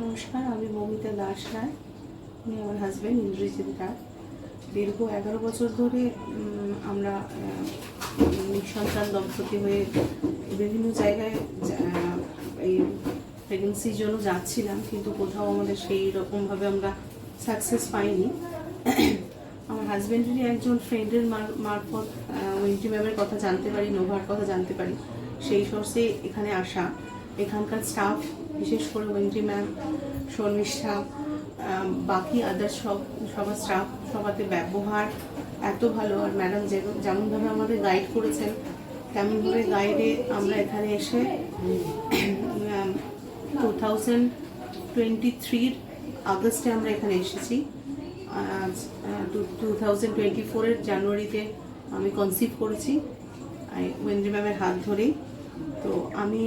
নমস্কার, আমি মৌমিতা দাস রায়। উনি আমার হাজব্যান্ড ইন্দ্রজিৎ রায়। দীর্ঘ 11 বছর ধরে আমরা নিঃসন্তান দম্পতি হয়ে বিভিন্ন জায়গায় এই প্রেগনেন্সির জন্য যাচ্ছিলাম, কিন্তু কোথাও আমাদের সেই রকমভাবে আমরা সাকসেস পাইনি। আমার হাজব্যান্ডেরই একজন ফ্রেন্ডের মারফত উইন্টি ম্যামের কথা জানতে পারি, নোভার কথা জানতে পারি। সেই সোর্সে এখানে আসা। এখানকার স্টাফ, বিশেষ করে উইন্টি ম্যাম, শর্মিষ্ঠা, বাকি আদার্স সবার স্টাফ, সবাতে ব্যবহার এত ভালো। আর ম্যাডাম যেমনভাবে আমাদের গাইড করেছেন, তেমনভাবে গাইডে আমরা এখানে এসে 2023 আগস্টে আমরা এখানে এসেছি। 2024 জানুয়ারিতে আমি কনসিভ করেছি উইন্টি ম্যামের হাত ধরেই। তো আমি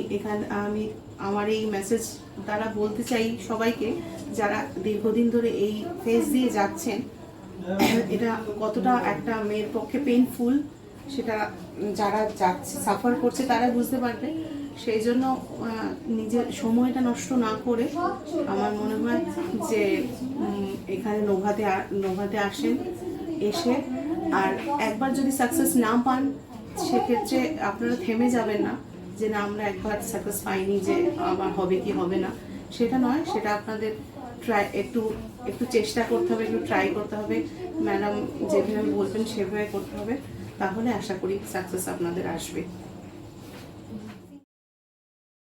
আমার এই মেসেজ দ্বারা বলতে চাই সবাইকে, যারা দীর্ঘদিন ধরে এই ফেজ দিয়ে যাচ্ছেন, এটা কতটা একটা মেয়ের পক্ষে পেইনফুল সেটা যারা যাচ্ছে, সাফার করছে, তারা বুঝতে পারবে। সেই জন্য নিজের সময়টা নষ্ট না করে আমার মনে হয় যে এখানে নোভাতে আসেন, এসে আর একবার যদি সাকসেস না পান, সেক্ষেত্রে আপনারা থেমে যাবেন না যে না আমরা একবার সাকসেস পাইনি, যে আবার হবে কি হবে না, সেটা নয়। সেটা আপনাদের একটু চেষ্টা করতে হবে, একটু ট্রাই করতে হবে। ম্যাডাম যেভাবে বলবেন সেভাবে করতে হবে, তাহলে আশা করি সাকসেস আপনাদের আসবে।